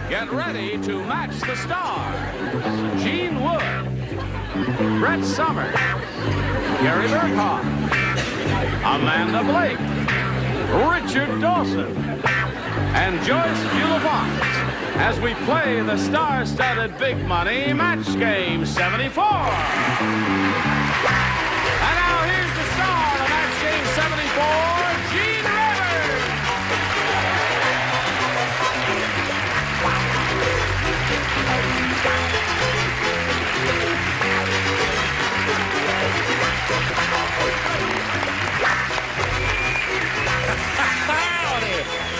Get ready to match the stars. Gene Wood, Brett Somers, Gary Burkhoff, Amanda Blake, Richard Dawson, and Joyce Bulifant as we play the star-studded Big Money Match Game 74. And now here's the star of Match Game 74, Gene Rivers.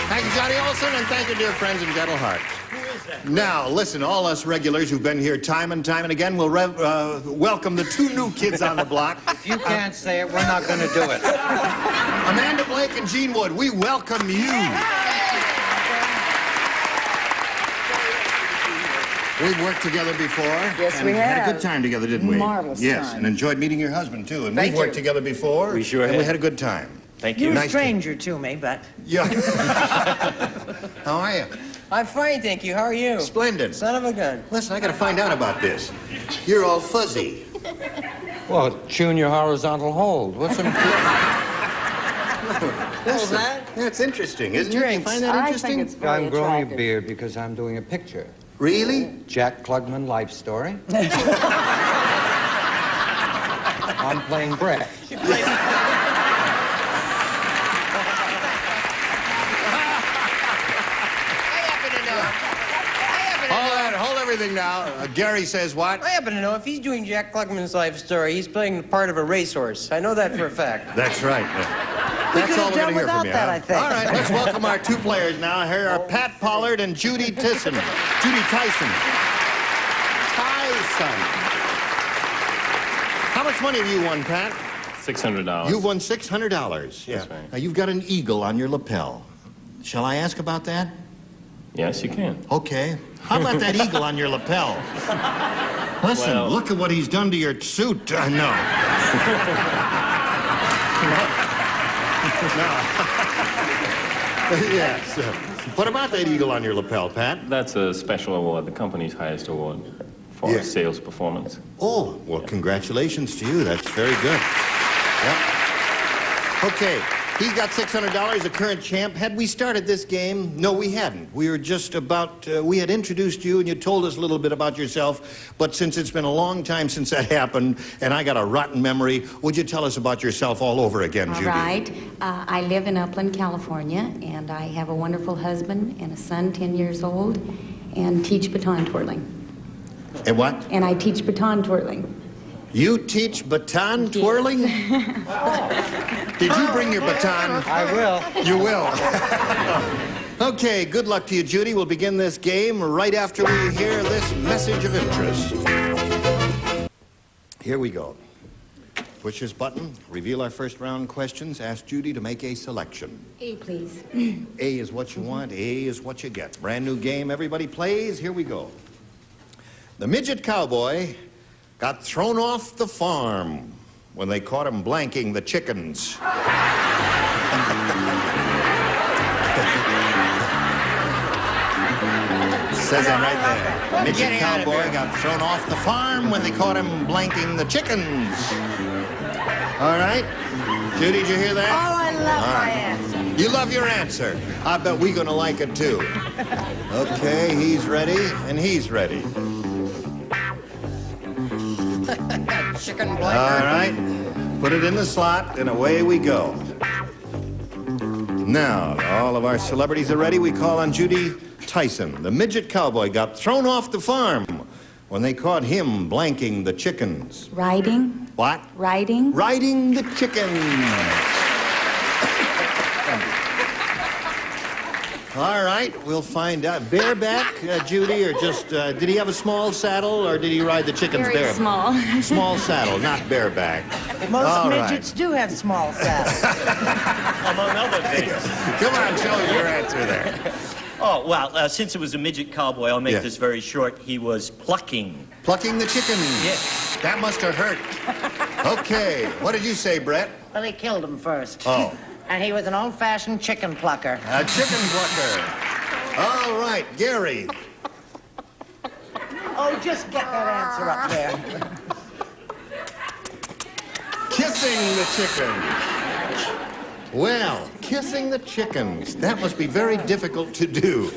Thank you, Johnny Olson, and thank you, dear friends and gentle hearts. Who is that? Now, listen, all us regulars who've been here time and time and again will welcome the two new kids on the block. If you can't say it, we're not going to do it. Amanda Blake and Gene Wood, we welcome you. We've worked together before. Yes, and we had a have. good time together, didn't we? Marvelous Yes, time. and enjoyed meeting your husband, too. And Thank we've worked you. together before. We sure and we have. had a good time. Thank You're you. a Nice stranger to me, but Yeah. How are you? I'm fine, thank you. How are you? Splendid. Son of a gun. Listen, I got to find out about this. You're all fuzzy. Well, tune your horizontal hold. What's the... Listen, that? that's interesting, isn't it? You Drinks. find that I interesting? think it's very I'm growing a attractive. beard because I'm doing a picture. Really? Jack Klugman life story. I'm playing Brett. Hold everything now. Gary says what? I happen to know if he's doing Jack Klugman's life story, he's playing the part of a racehorse. I know that for a fact. That's right. We That's could all have we're done going to hear without from you. that, huh? I think. All right, let's welcome our two players now. Here are Pat Pollard and Judy Tyson. Judy Tyson. Tyson. How much money have you won, Pat? $600. You've won $600. Yeah. That's right. Now, you've got an eagle on your lapel. Shall I ask about that? Yes, you can. Okay. How about that eagle on your lapel? Listen, Well- look at what he's done to your suit. No. Yes. What about that eagle on your lapel, Pat? That's a special award, the company's highest award for Yeah. sales performance. Oh, well, congratulations to you. That's very good. Yep. Okay. He's got $600, a current champ. Had we started this game? No, we hadn't. We were just about, we had introduced you and you told us a little bit about yourself. But since it's been a long time since that happened and I got a rotten memory, would you tell us about yourself all over again, All Judy? right. I live in Upland, California, and I have a wonderful husband and a son, 10 years old, and teach baton twirling. And what? And I teach baton twirling. You teach baton twirling? Did you bring your baton? I will. You will. Okay, good luck to you, Judy. We'll begin this game right after we hear this message of interest. Here we go. Push this button, reveal our first round questions, ask Judy to make a selection. A, please. A is what you want, A is what you get. Brand new game, everybody plays. Here we go. The midget cowboy got thrown off the farm when they caught him blanking the chickens. Says that right there. Midget getting out of cowboy here. got thrown off the farm when they caught him blanking the chickens. All right. Judy, did you hear that? Oh, I love All my right. answer. You love your answer. I bet we're going to like it, too. Okay, he's ready, and he's ready. Chicken All blanker. right. Put it in the slot, and away we go. Now, all of our celebrities are ready. We call on Judy Tyson. The midget cowboy got thrown off the farm when they caught him blanking the chickens. Riding. What? Riding. Riding the chickens. All right, we'll find out. Bareback, Judy, or just, did he have a small saddle, or did he ride the chickens Very bareback? small. Small saddle, not bareback. Most All right. midgets do have small saddles. Among other things. Come on, show us your answer there. Oh, well, since it was a midget cowboy, I'll make Yeah. this very short. He was plucking. Plucking the chickens. Yes. That must have hurt. Okay, what did you say, Brett? Well, he killed him first. Oh, And he was an old-fashioned chicken plucker. a chicken plucker. All right, Gary. Oh, just get that answer up there. Kissing the chickens. Well, kissing the chickens. That must be very difficult to do.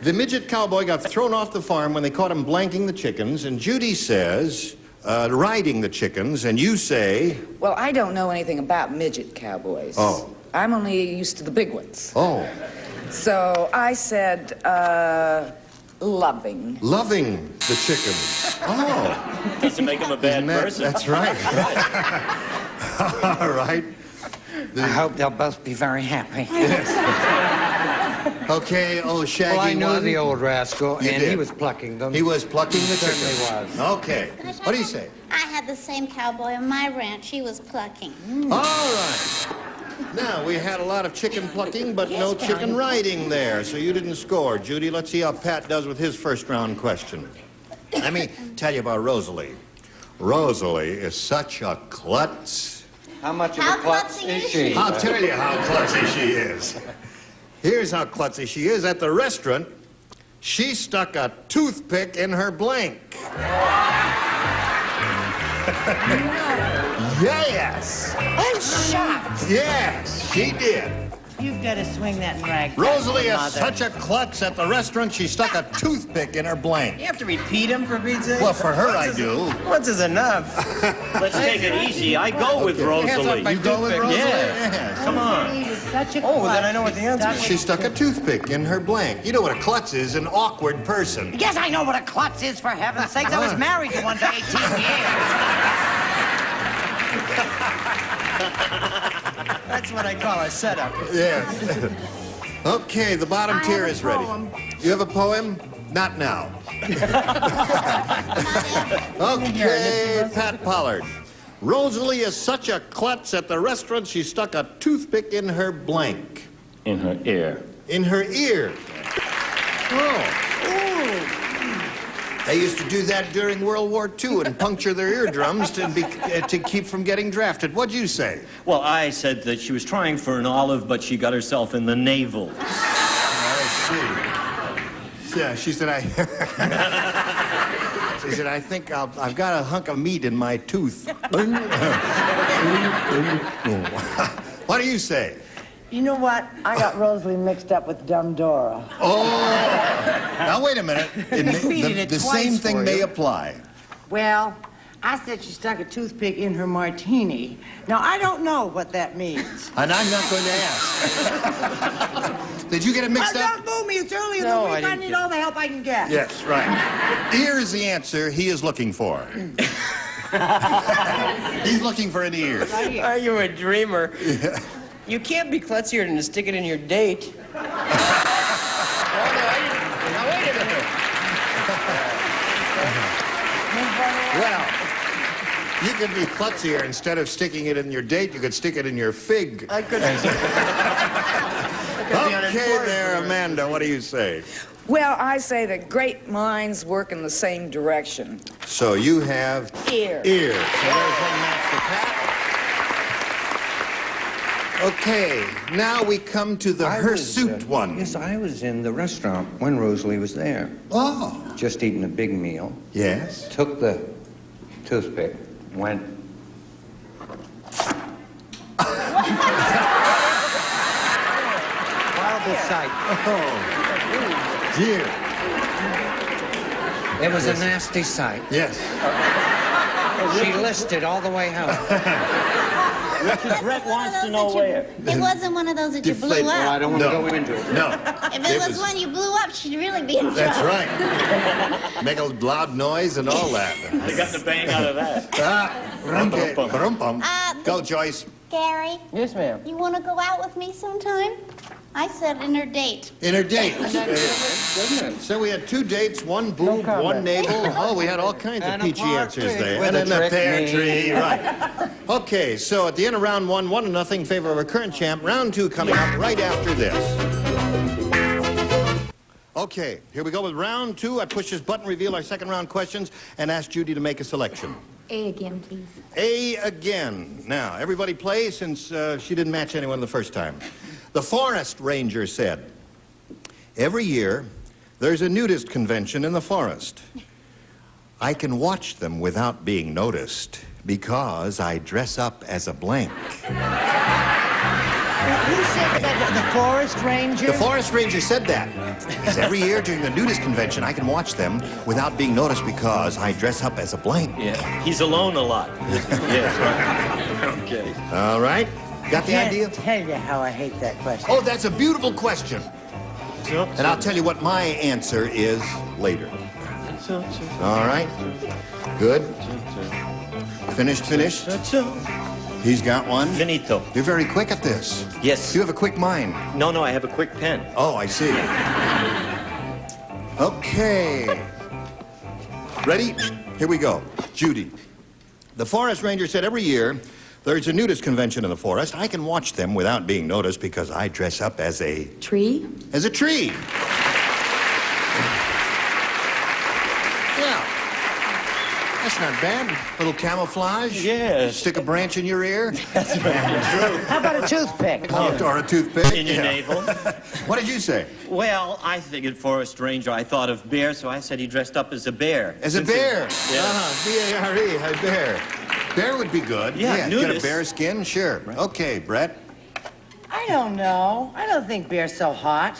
The midget cowboy got thrown off the farm when they caught him blanking the chickens, and Judy says, riding the chickens, and you say... Well, I don't know anything about midget cowboys. Oh. I'm only used to the big ones. Oh. So I said, loving. Loving the chickens. Oh. Doesn't make him a bad person. That's right. All right. I hope they'll both be very happy. Okay, oh, Shaggy Well, I knew won. the old rascal, You and did. he was plucking them. He was plucking the Certainly chickens. was. Okay. What do you say? I had the same cowboy on my ranch. He was plucking. All right. Now, we had a lot of chicken plucking, but no chicken riding there, so you didn't score. Judy, let's see how Pat does with his first round question. Let me tell you about Rosalie. Rosalie is such a klutz. How much of How a klutz klutzy is is she? she? I'll tell you how klutzy she is. Here's how klutzy she is. At the restaurant, she stuck a toothpick in her blank. Yes. I'm shocked. Yes, she did. You've got to swing that rag. Rosalie is Mother. such a klutz. At the restaurant, she stuck a toothpick in her blank. You have to repeat him for Pete's sake? Well, for her, I do. Once is enough. Let's take it easy. I go with Rosalie. my You go with toothpick. Rosalie? Yeah. Yes. Come on. Such a Oh, then I know what the answer is. She stuck a toothpick in her blank. You know what a klutz is, an awkward person. Yes, I know what a klutz is, for heaven's sakes. I was married to one for 18 years. That's what I call a setup. Yes. Okay, the bottom tier is ready. You have a poem? Not now. Okay, Pat Pollard. Rosalie is such a klutz. At the restaurant, she stuck a toothpick in her blank. In her ear. In her ear. Oh. They used to do that during World War II and puncture their eardrums to keep from getting drafted. What'd you say? Well, I said that she was trying for an olive, but she got herself in the navel. I see. Yeah, she said, she said, I think I've got a hunk of meat in my tooth. What do you say? You know what? I got Rosalie mixed up with Dumb Dora. Oh, now wait a minute. Repeated it The twice same thing for may you. apply. Well, I said she stuck a toothpick in her martini. Now, I don't know what that means. And I'm not going to ask. Did you get it mixed Well, up? don't move me. It's early in No, the I week. I didn't need get all the help I can get. Yes, right. Ear is the answer he is looking for. He's looking for an ear. Are you a dreamer? You can't be klutzier than to stick it in your date. Now, wait a minute. Well, you could be klutzier. Instead of sticking it in your date, you could stick it in your fig. I could Okay there, Amanda, what do you say? Well, I say that great minds work in the same direction. So you have Ear. ear. So there's one match for Pat. Okay, now we come to the hirsute one. Yes, I was in the restaurant when Rosalie was there. Oh, Just eating a big meal. yes. Took the toothpick, went... Wildest sight. Oh, dear. It was a nasty sight. Yes. She listed all the way home. Brett wants to know where. It wasn't one of those that you blew Deflate. Oh, I up. don't want to No. go into it. No. If it was one you blew up, she'd really be in trouble. That's right. Make a loud noise and all that. I got the bang out of that. Okay. Brum-bum. Go, Joyce. Gary, Yes, ma'am. you want to go out with me sometime? I said in her date. In her date. So we had 2 dates, 1 boob, 1 navel. Oh, we had all kinds of And a peachy pear answers tree there. with And a then the trick pear me. tree, right. Okay, so at the end of round 1, 1-0 in favor of our current champ. Round 2 coming up right after this. Okay, here we go with round 2. I push this button, reveal our second round questions, and ask Judy to make a selection. A again, please. A again. Now, everybody play since she didn't match anyone the first time. The forest ranger said, Every year, there's a nudist convention in the forest. I can watch them without being noticed because I dress up as a blank. Who said that? The forest ranger? The forest ranger said that. Because every year during the nudist convention, I can watch them without being noticed because I dress up as a blank. Yeah, he's alone a lot. Yes, right. Okay. All right. Got the idea? I can't tell you how I hate that question. Oh, that's a beautiful question. And I'll tell you what my answer is later. All right. Good. Finished? He's got one. Finito. You're very quick at this. Yes. You have a quick mind. No, I have a quick pen. Oh, I see. Okay. Ready? Here we go. Judy. The forest ranger said every year there's a nudist convention in the forest. I can watch them without being noticed because I dress up as a... Tree? As a tree. Yeah. That's not bad. Little camouflage. Yes. Stick a branch in your ear. That's true. How about a toothpick? Or a toothpick. In your navel. What did you say? Well, I figured forest ranger. I thought of bear, so I said he dressed up as a bear. As a bear. Yeah. B-A-R-E, a bear. Bear would be good. Yeah, get a nudist. bear skin, sure. Right. Okay, Brett. I don't know. I don't think bear's so hot.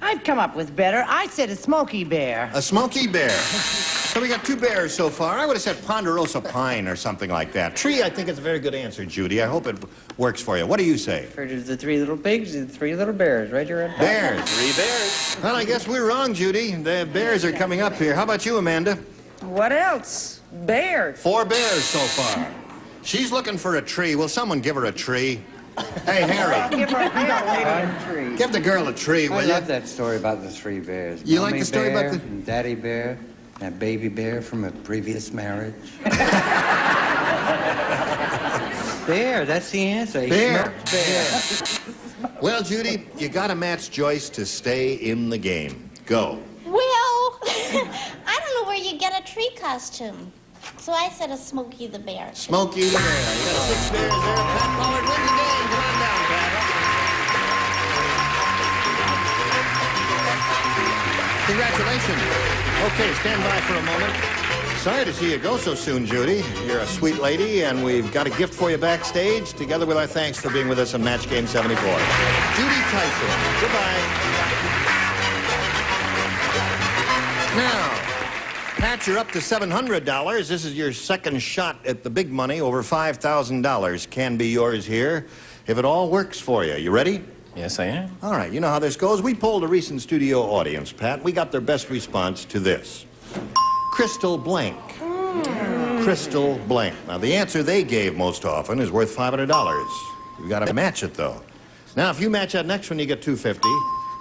I've come up with better. I said a smoky bear. A smoky bear. So we got two bears so far. I would have said ponderosa pine or something like that. Tree, I think, is a very good answer, Judy. I hope it works for you. What do you say? Heard of the three little pigs and the three little bears, right? You're right. Bears. Three bears. Well, I guess we're wrong, Judy. The bears are coming up here. How about you, Amanda? What else? Bear. 4 bears so far. She's looking for a tree. Will someone give her a tree? Hey, Harry. Give her a tree. Give the girl a tree, will I you? love that story about the 3 bears. You like Mommy the story bear, about the... and Daddy Bear, and Baby Bear from a previous marriage. Bear, that's the answer. He Bear. smoked bear. Well, Judy, you got to match Joyce to stay in the game. Go. Well, I don't know where you get a tree costume. So I said a Smokey the Bear. Smokey the Bear. You got 6 bears there. Pat Pollard wins the game. Come on down, Pat. Congratulations. Okay, stand by for a moment. Sorry to see you go so soon, Judy. You're a sweet lady, and we've got a gift for you backstage, together with our thanks for being with us on Match Game 74. Judy Tyson. Goodbye. Now, Pat, you're up to $700. This is your second shot at the big money. Over $5,000 can be yours here if it all works for you. You ready? Yes, I am. All right, you know how this goes. We polled a recent studio audience, Pat. We got their best response to this. Crystal blank. Crystal blank. Now, the answer they gave most often is worth $500. You've got to match it, though. Now, if you match that next one, you get $250,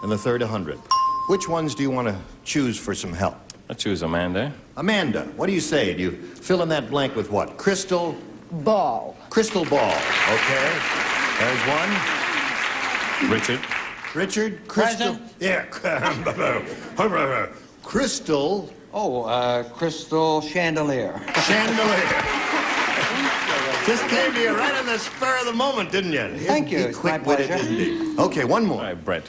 and the third, $100. Which ones do you want to choose for some help? I choose Amanda. Amanda, what do you say? Do you fill in that blank with what? Crystal? Ball. Crystal ball. Okay. There's one. Richard. Richard? Crystal? Yeah. Crystal Oh, crystal chandelier. chandelier. Just came to you right on the spur of the moment, didn't you? Thank you. He It's my quick-witted, pleasure. didn't he? Okay, one All more. right, Brett.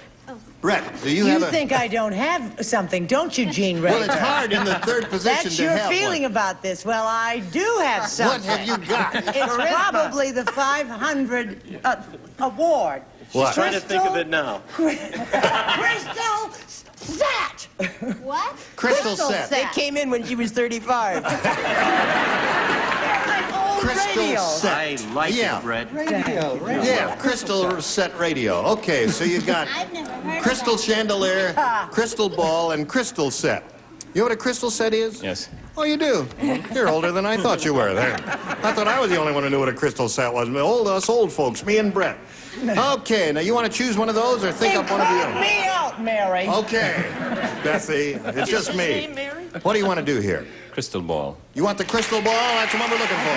Brett, do you You have a... think I don't have something, don't you, Gene Ray? Well, it's hard in the third position That's to your have feeling one. about this. Well, I do have What something. have you got? It's probably the 500 award. What? Trying to think of it now. Crystal set. What? Crystal set. They came in when she was 35. Old Crystal radio. set. I like Yeah. it, Brett. Radio. Yeah, crystal set radio. Okay, so you got I've never heard crystal of that. chandelier, crystal ball, and crystal set. You know what a crystal set is? Yes. Oh, you do? You're older than I thought you were there. I thought I was the only one who knew what a crystal set was. Us old folks, me and Brett. Okay, now you want to choose one of those or think up one of your Cut own? me out, Mary. Okay, Betsy, it's just me. What do you want to do here? Crystal ball. You want the crystal ball? That's the one we're looking for.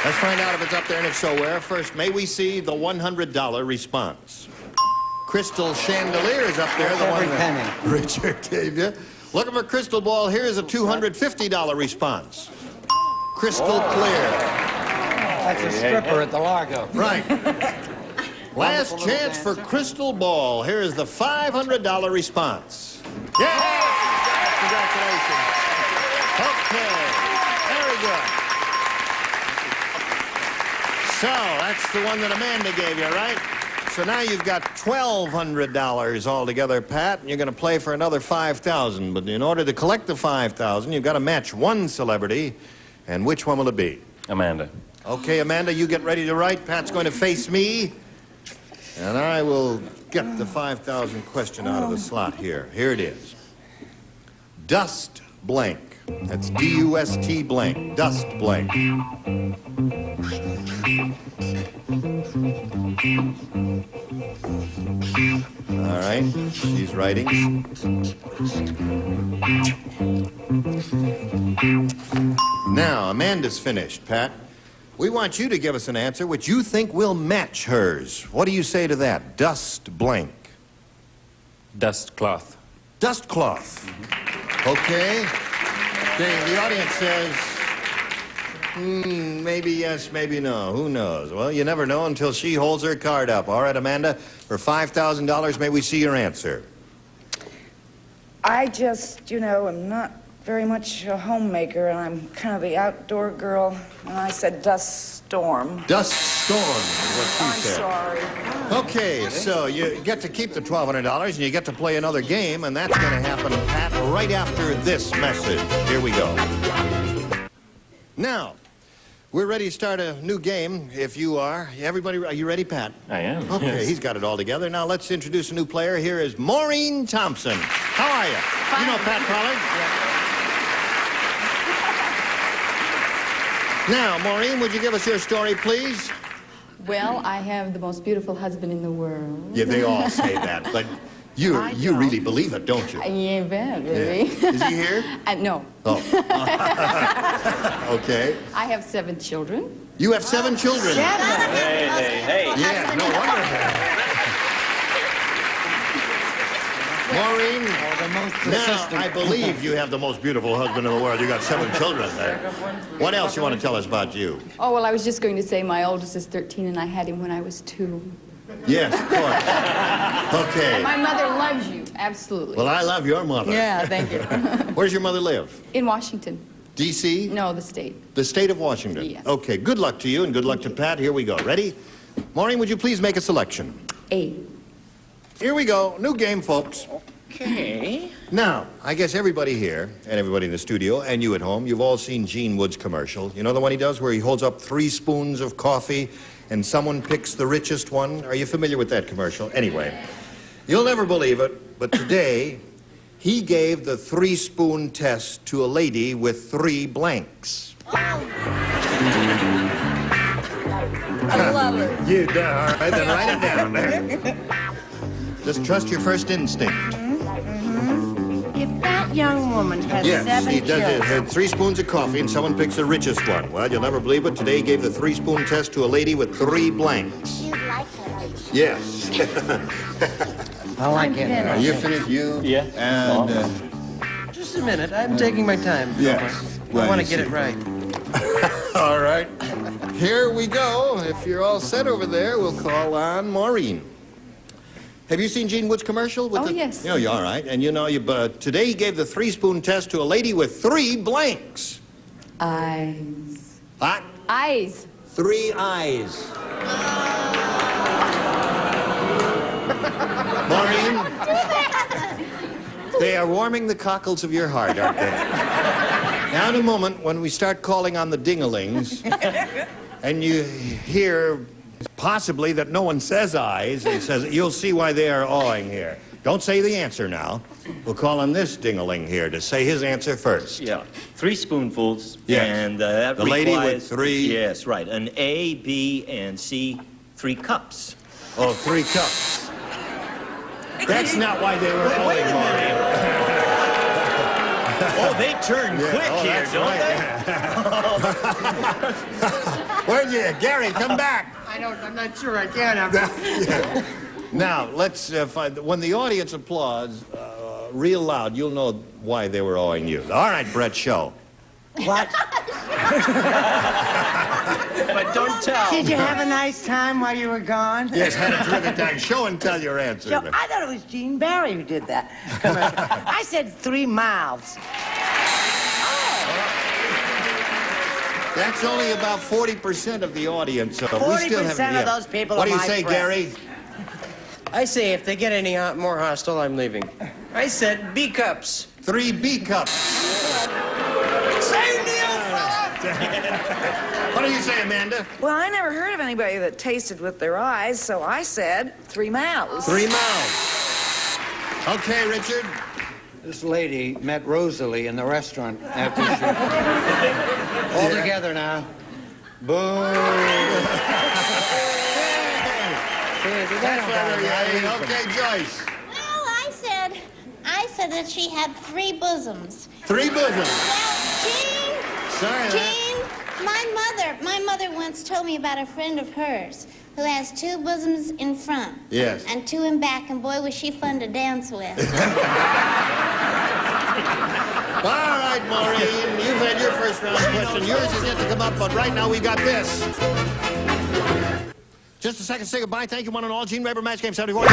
Let's find out if it's up there and if so where. First, may we see the $100 response? Crystal chandelier is up there, the Every one that penny. Richard gave you. Looking for crystal ball, here is a $250 response. Crystal clear. That's a stripper at the Largo. Right. Last Wonderful chance little for Crystal Ball. Here is the $500 response. Yes! Congratulations. Okay. Very good. So, that's the one that Amanda gave you, right? So now you've got $1,200 altogether, Pat, and you're going to play for another $5,000. But in order to collect the $5,000, you've got to match one celebrity. And which one will it be? Amanda. Okay, Amanda, you get ready to write. Pat's going to face me. And I will get the 5,000 question out of the slot here. Here it is. Dust blank. That's D-U-S-T blank. Dust blank. All right, she's writing. Now, Amanda's finished, Pat. We want you to give us an answer which you think will match hers. What do you say to that? Dust blank. Dust cloth. Dust cloth. Okay. The audience says, maybe yes, maybe no. Who knows? Well, you never know until she holds her card up. All right, Amanda, for $5,000, may we see your answer? I just, am not very much a homemaker, and I'm kind of the outdoor girl, and I said dust storm. Dust storm is what she said. I'm sorry. Okay, so you get to keep the $1,200, and you get to play another game, and that's going to happen, Pat, right after this message. Here we go. Now, we're ready to start a new game, if you are. Everybody, are you ready, Pat? I am. Okay, yes. He's got it all together. Now, let's introduce a new player. Here is Maureen Thompson. How are you? Fine. You know Pat Pollard? Yeah. Now, Maureen, would you give us your story, please? Well, I have the most beautiful husband in the world. Yeah, they all say that, but you really believe it, don't you? Yeah, really. Yeah. Is he here? No. Oh. Okay. I have 7 children. You have 7 children? Hey. Yeah, no wonder. Maureen, now I believe you have the most beautiful husband in the world. You got 7 children there. What else you want to tell us about you? Oh, well, I was just going to say my oldest is 13, and I had him when I was 2. Yes, of course. Okay. My mother loves you, absolutely. Well, I love your mother. Yeah, thank you. Where does your mother live? In Washington. D.C.? No, the state. The state of Washington? Yes. Okay, good luck to you and good luck to Pat. Here we go. Ready? Maureen, would you please make a selection? A. Here we go. New game, folks. Okay. Now, I guess everybody here and everybody in the studio and you at home, you've all seen Gene Wood's commercial. You know the one he does where he holds up 3 spoons of coffee and someone picks the richest one? Are you familiar with that commercial? Anyway, you'll never believe it, but today he gave the 3-spoon test to a lady with 3 blanks. I love it. You do. All right, then write it down there. Just trust your first instinct. If that young woman has Yes, 7 he does children... it. Had 3 spoons of coffee and someone picks the richest one. Well, you'll never believe it. Today he gave the 3-spoon test to a lady with 3 blanks. You'd like her. Yes. I like it. Are you finished? You? Yeah. And, Just a minute. I'm taking my time. yes. I want to get it right. All right. Here we go. If you're all set over there, we'll call on Maureen. Have you seen Gene Wood's commercial? With yes. You know, you're all right. And you know, today he gave the 3-spoon test to a lady with 3 blanks. Eyes. What? Eyes. 3 eyes. Maureen, they are warming the cockles of your heart, aren't they? Now, in a moment, when we start calling on the ding-a-lings, and you hear possibly that no one says eyes, and says, you'll see why they are awing here. Don't say the answer now. We'll call on this ding-a-ling here to say his answer first. Yeah, 3 spoonfuls. Yes. And that The lady with requires- 3... Yes, right. An A, B, and C, 3 cups. Oh, 3 cups. That's not why they were owing, Maureen. Oh, they turn quick here, don't they? Where'd you... Gary, come back. I'm not sure I can. Now, let's find... When the audience applauds real loud, you'll know why they were owing you. All right, Brett, show. What? But don't tell. Did you have a nice time while you were gone? Yes, had a terrific time. Show and tell your answer. Joe, I thought it was Gene Barry who did that commercial. I said 3 miles. That's only about 40% of the audience. So we still 40% haven't- of those people What are do you my say, friends. Gary? I say if they get any more hostile, I'm leaving. I said B cups. 3 B cups. Same deal, fella! What do you say, Amanda? Well, I never heard of anybody that tasted with their eyes, so I said 3 mouths. 3 mouths. Okay, Richard. This lady met Rosalie in the restaurant after she... All together now. Boo! That's right. Okay, Joyce. Well, I said that she had 3 bosoms. 3 bosoms. Well, Sorry, Gene, my mother once told me about a friend of hers who has 2 bosoms in front. Yes. And 2 in back, and boy, was she fun to dance with. All right, Maureen, you've had your first round question. Yours is yet to come up, but right now we got this. Just a second to say goodbye. Thank you, one and all. Gene Rayburn, Match Game 74.